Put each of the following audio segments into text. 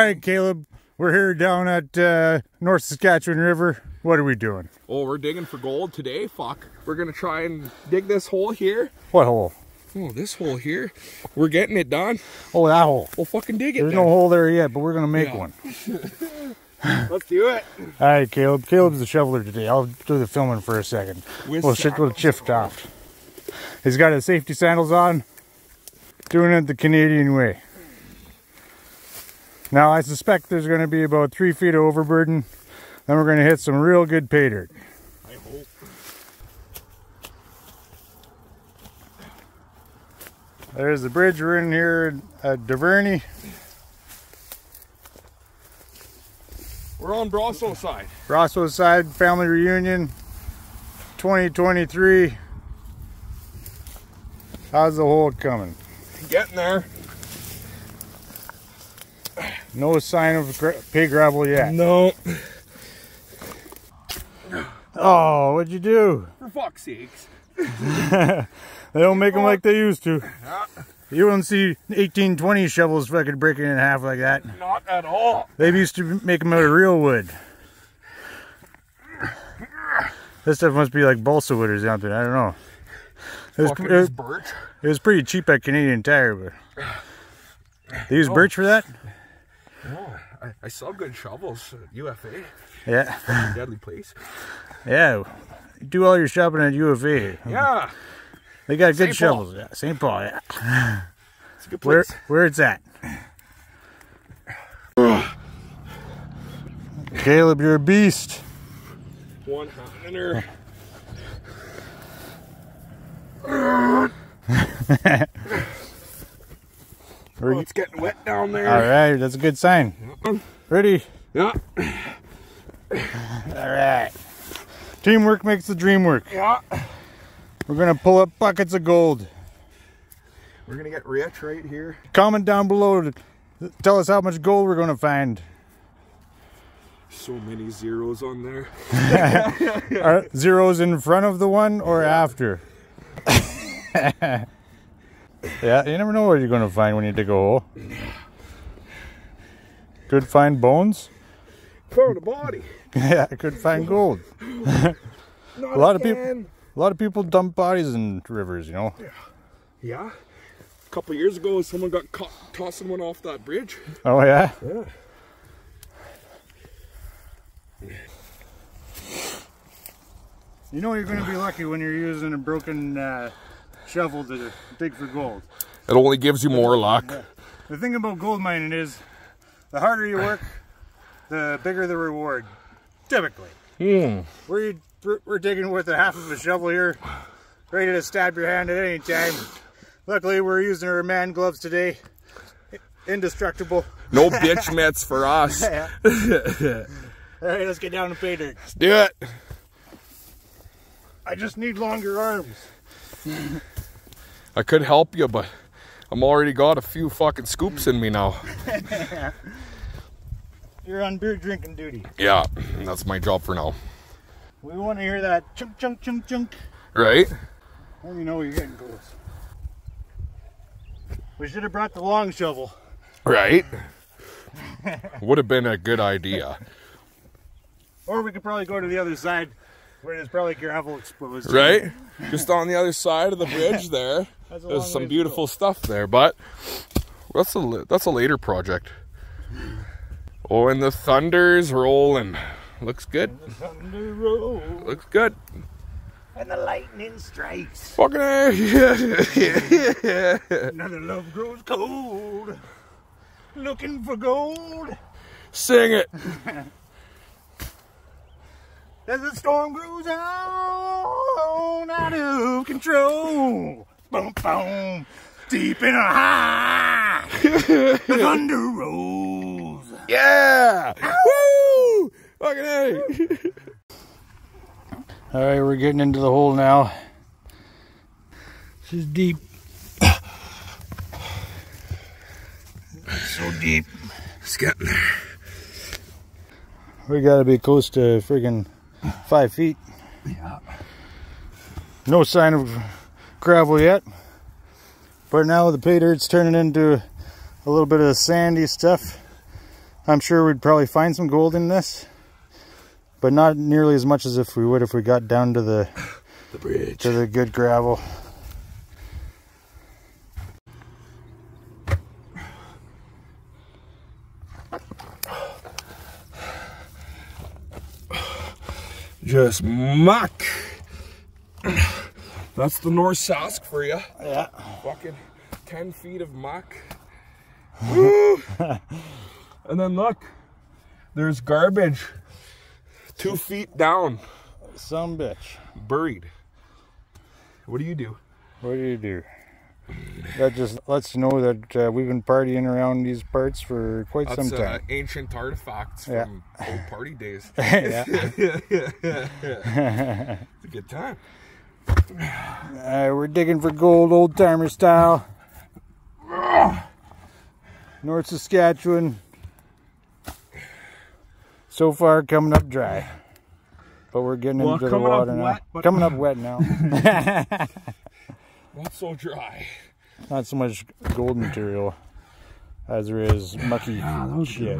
right, Caleb. We're here down at North Saskatchewan River. What are we doing? Oh, we're digging for gold today. Fuck. We're gonna try and dig this hole here. What hole? Oh, this hole here. We're getting it done. Oh, that hole. We'll fucking dig it. There's no hole there yet, but we're gonna make one. Let's do it. All right, Caleb. Caleb's the shoveler today. I'll do the filming for a second. We'll shift off. He's got his safety sandals on. Doing it the Canadian way. Now, I suspect there's going to be about 3 feet of overburden. Then we're going to hit some real good pay dirt. I hope. There's the bridge. We're in here at Duvernay. We're on Brasso side. Brasso side, family reunion, 2023. How's the hole coming? Getting there. No sign of pay gravel yet. No. Oh, what'd you do? For fuck's sakes. They don't make them like they used to. Yeah. You don't see 1820 shovels fucking breaking in half like that. Not at all. They used to make them out of real wood. This stuff must be like balsa wood or something. I don't know. It was pretty cheap at Canadian Tire, but they use birch for that? No, I saw good shovels at UFA. Yeah. Deadly place. Yeah. You do all your shopping at UFA. Yeah. They got good shovels. Yeah. St. Paul, yeah. It's a good place. Where it's at. Caleb, you're a beast. One handler. Oh, it's getting wet down there. All right, that's a good sign. Ready? Yeah. All right. Teamwork makes the dream work. Yeah. We're gonna pull up buckets of gold. We're gonna get rich right here. Comment down below to tell us how much gold we're gonna find. So many zeros on there. Are zeros in front of the one or after? Yeah, you never know what you're going to find when you dig a hole. Could find bones. Found a body. Yeah, could find gold. A lot of people dump bodies in rivers, you know. Yeah. A couple of years ago, someone got caught tossing one off that bridge. Oh yeah. Yeah. You know you're going to be lucky when you're using a broken shovel to dig for gold. It only gives you more luck. The thing about gold mining is, the harder you work, the bigger the reward. Typically. We're digging with a half of a shovel here, ready to stab your hand at any time. Luckily, we're using our man gloves today. Indestructible. No bitch mitts for us. Yeah. All right, let's get down to pay dirt. Let's do it. I just need longer arms. I could help you, but I'm already got a few fucking scoops in me now. You're on beer drinking duty. Yeah, that's my job for now. We want to hear that chunk, chunk, chunk, chunk. Right? Well, you know you're getting close. We should have brought the long shovel. Right? Would have been a good idea. Or we could probably go to the other side where there's probably gravel exposed. Right? Just on the other side of the bridge there. There's some beautiful stuff there, but that's a later project. Oh, and the thunder's rolling. Looks good. And the thunder rolls. Looks good. And the lightning strikes. Fucking A. Yeah. Another love grows cold. Looking for gold. Sing it. As the storm grows on out of control. Boom, boom. Deep in a high. The thunder rolls. Yeah. Woo! Fucking A. All right, we're getting into the hole now. This is deep. So deep. It's getting there. We gotta be close to friggin' 5 feet. Yeah. No sign of gravel yet. But now the pay dirt's turning into a little bit of sandy stuff. I'm sure we'd probably find some gold in this, but not nearly as much as if we would if we got down to the bridge, to the good gravel. Just muck. That's the North Sask for you. Yeah. Fucking 10 feet of muck. Woo! And then look, there's garbage 2 feet down. Some bitch. Buried. What do you do? What do you do? That just lets you know that we've been partying around these parts for quite some time. Ancient artifacts from old party days. Yeah. It's a good time. We're digging for gold, old timer style. North Saskatchewan. So far coming up dry. But we're getting into the water now. Coming up wet now. Not so dry. Not so much gold material as there is mucky shit.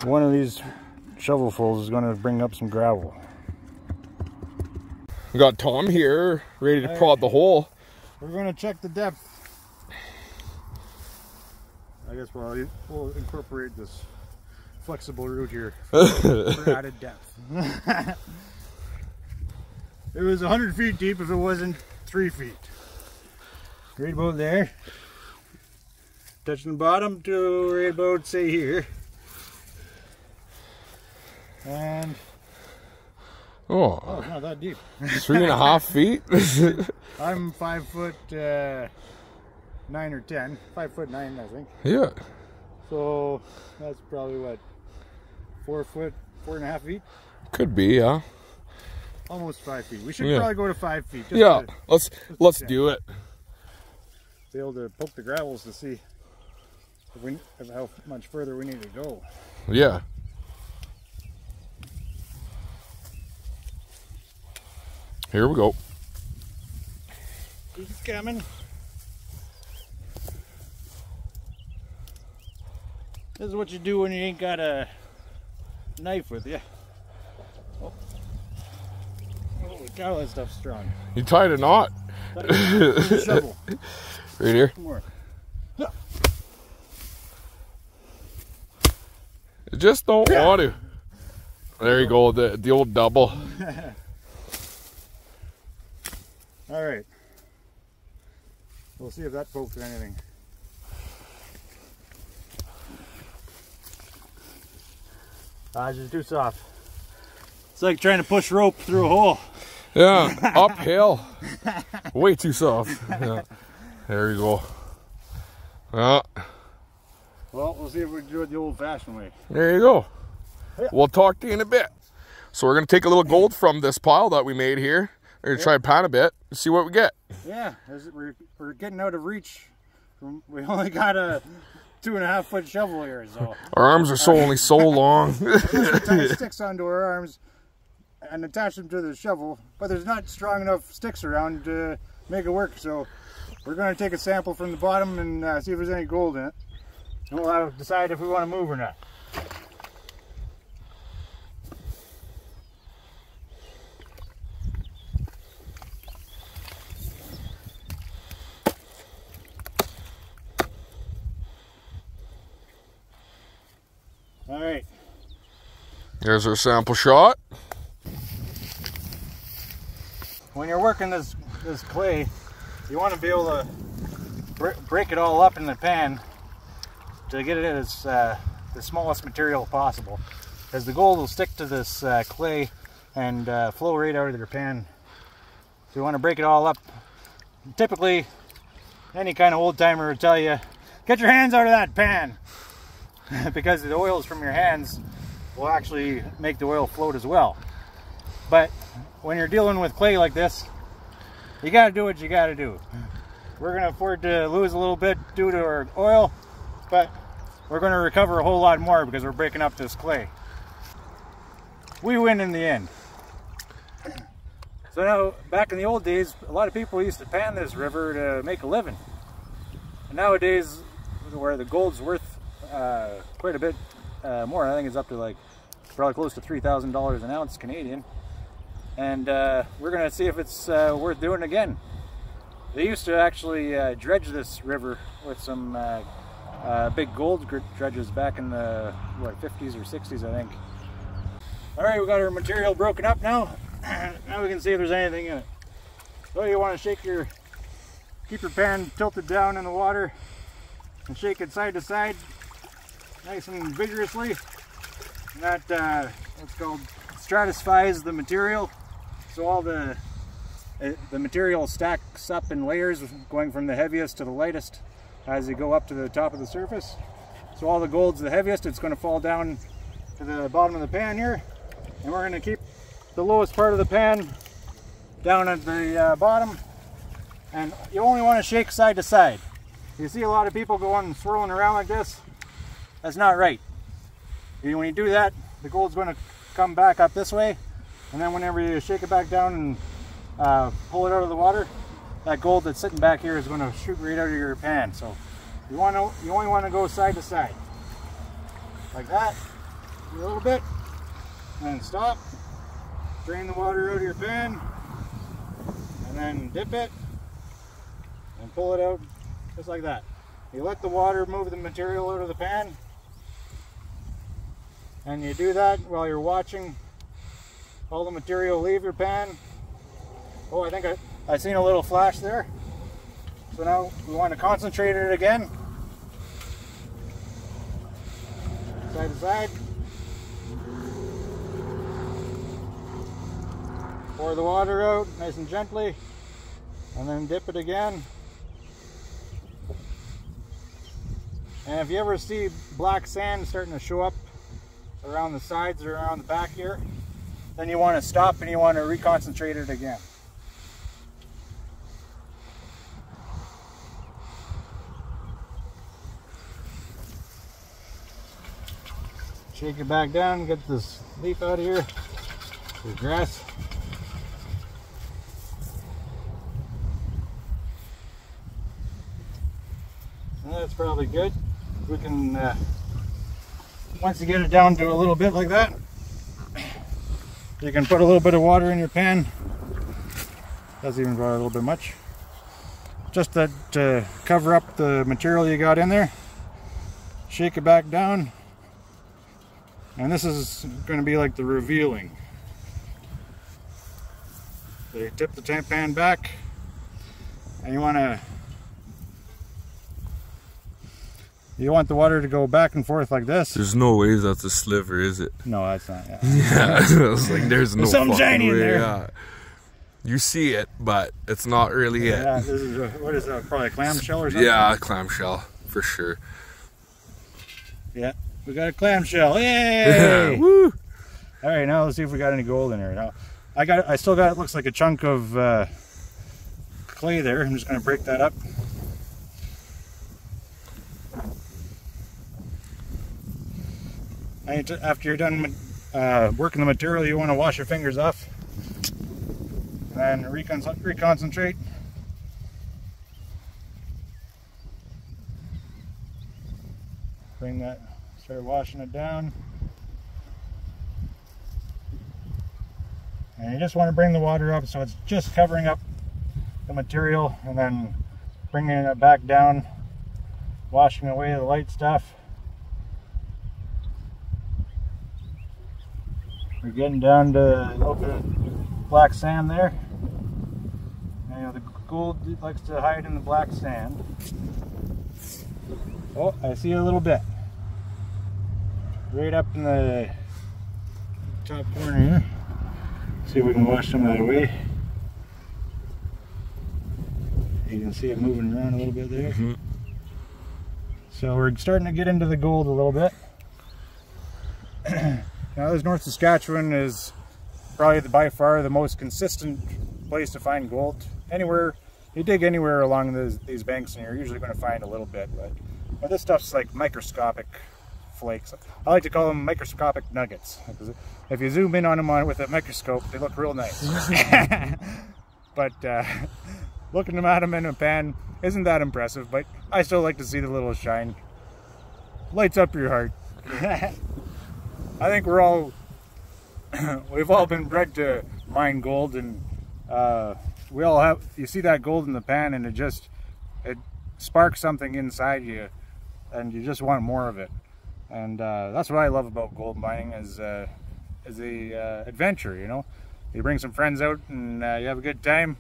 One of these shovelfuls is going to bring up some gravel. We got Tom here, ready to prod the hole. We're going to check the depth. I guess we'll incorporate this flexible route here for added depth. It was 100 feet deep if it wasn't 3 feet. Right about there. Touching the bottom to right about, say, here. And oh, it's not that deep. 3.5 feet. I'm 5 foot 9 or 10. 5'9", I think. Yeah. So that's probably what, 4 foot, 4.5 feet. Could be, yeah. Almost 5 feet. We should probably go to 5 feet. Yeah, let's do it. Be able to poke the gravels to see how much further we need to go. Yeah. Here we go. He's coming. This is what you do when you ain't got a knife with you. Oh. Holy cow, that stuff's strong. You tied a knot. Shovel. Right here. More. You just don't want to. There you go, the old double. All right. We'll see if that pokes anything. It's just too soft. It's like trying to push rope through a hole. Yeah, uphill. Way too soft. Yeah. There you go. Yeah. Well, we'll see if we can do it the old-fashioned way. There you go. Yeah. We'll talk to you in a bit. So we're going to take a little gold from this pile that we made here. We're going to try and pan a bit and see what we get. Yeah, we're getting out of reach. We only got a 2.5 foot shovel here, so our arms are only so long. We tie sticks onto our arms and attach them to the shovel, but there's not strong enough sticks around to make it work. So we're going to take a sample from the bottom and see if there's any gold in it. And we'll have to decide if we want to move or not. All right. There's our sample shot. When you're working this clay, you want to be able to break it all up in the pan to get it as the smallest material possible, because the gold will stick to this clay and flow right out of your pan. So you want to break it all up. Typically, any kind of old timer will tell you, get your hands out of that pan. Because the oils from your hands will actually make the oil float as well. But when you're dealing with clay like this, you got to do what you got to do. We're going to afford to lose a little bit due to our oil, but we're going to recover a whole lot more because we're breaking up this clay. We win in the end. So now, back in the old days, a lot of people used to pan this river to make a living. And nowadays, where the gold's worth quite a bit more. I think it's up to like probably close to $3,000 an ounce Canadian. And we're going to see if it's worth doing again. They used to actually dredge this river with some big gold dredges back in the 50s or 60s, I think. All right, we got our material broken up now. Now we can see if there's anything in it. So you want to keep your pan tilted down in the water and shake it side to side, nice and vigorously. And that what's called stratifies the material. So all the material stacks up in layers, going from the heaviest to the lightest as you go up to the top of the surface. So all the gold's the heaviest, it's going to fall down to the bottom of the pan here. And we're going to keep the lowest part of the pan down at the bottom. And you only want to shake side to side. You see a lot of people going swirling around like this. That's not right. When you do that, the gold's going to come back up this way. And then whenever you shake it back down and pull it out of the water, that gold that's sitting back here is going to shoot right out of your pan. So you only want to go side to side. Like that. A little bit. And stop. Drain the water out of your pan. And then dip it. And pull it out just like that. You let the water move the material out of the pan. And you do that while you're watching all the material leave your pan. Oh, I think I seen a little flash there. So now we want to concentrate it again. Side to side. Pour the water out nice and gently. And then dip it again. And if you ever see black sand starting to show up around the sides or around the back here, then you want to stop and you want to reconcentrate it again. Shake it back down, get this leaf out of here, the grass. And that's probably good. We can, once you get it down to a little bit like that, you can put a little bit of water in your pan. That's even probably a little bit much. Just to cover up the material you got in there. Shake it back down. And this is going to be like the revealing. So you tip the pan back, and you want the water to go back and forth like this. There's no way that's a sliver, is it? No, that's not. Yeah, yeah. I was like, there's no something shiny way. in there. Yeah. You see it, but it's not really it. Yeah, this is what is that? Probably a clamshell or something. Yeah, a clamshell for sure. Yeah, we got a clamshell. Yay! Woo! All right, now let's see if we got any gold in there. Now, I still got, it looks like a chunk of clay there. I'm just going to break that up. After you're done working the material, you want to wash your fingers off and reconcentrate. Start washing it down. And you just want to bring the water up so it's just covering up the material, and then bringing it back down, washing away the light stuff. We're getting down to open black sand there. You know, the gold likes to hide in the black sand. Oh, I see a little bit. Right up in the top corner here. See if we can wash some of that away. You can see it moving around a little bit there. Mm-hmm. So we're starting to get into the gold a little bit. Now this North Saskatchewan is probably by far the most consistent place to find gold. Anywhere, you dig anywhere along these banks and you're usually going to find a little bit, but this stuff's like microscopic flakes. I like to call them microscopic nuggets, because if you zoom in on them with a microscope, they look real nice. But looking at them in a pan isn't that impressive, but I still like to see the little shine. Lights up your heart. I think we've all been bred to mine gold, and we all have. You see that gold in the pan, and it sparks something inside you, and you just want more of it. And that's what I love about gold mining is the adventure. You know, you bring some friends out and you have a good time,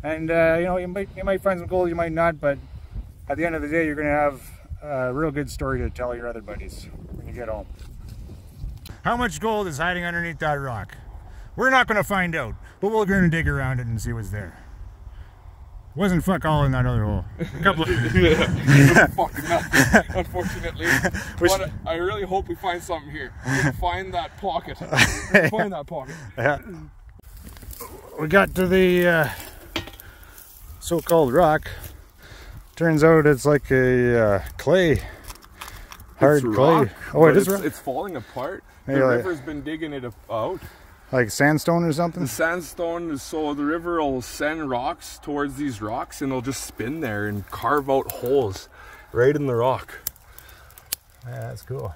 and you know, you might find some gold, you might not, but at the end of the day, you're going to have a real good story to tell your other buddies when you get home. How much gold is hiding underneath that rock? We're not going to find out, but we're going to dig around it and see what's there. Wasn't fuck all in that other hole. A couple of Fucking nothing, unfortunately. But I really hope we find something here. We can find that pocket. Find that pocket. Yeah. We got to the so-called rock. Turns out it's like a clay. Hard clay. Rock, oh, it is rock? It's falling apart. The Yeah, river's been digging it out. Like sandstone or something? The sandstone is so the river will send rocks towards these rocks and they'll just spin there and carve out holes right in the rock. Yeah, that's cool.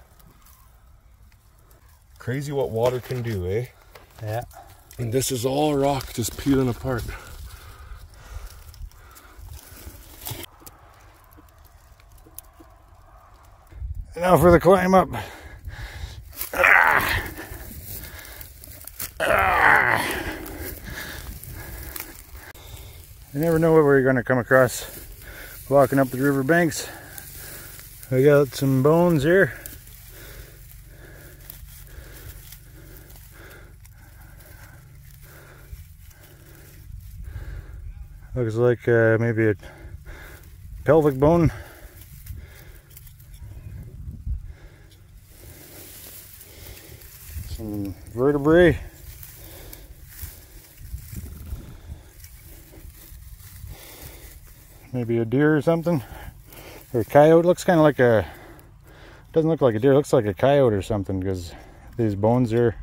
Crazy what water can do, eh? Yeah. And this is all rock just peeling apart. Now for the climb up. You never know what we're going to come across walking up the river banks. We got some bones here. Looks like maybe a pelvic bone. Some vertebrae. Maybe a deer or something, or a coyote. Looks kind of like a, doesn't look like a deer, looks like a coyote or something, because these bones are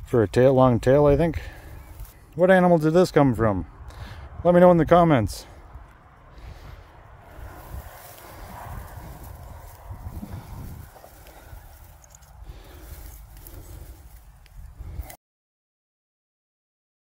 for a long tail, I think. What animal did this come from? Let me know in the comments.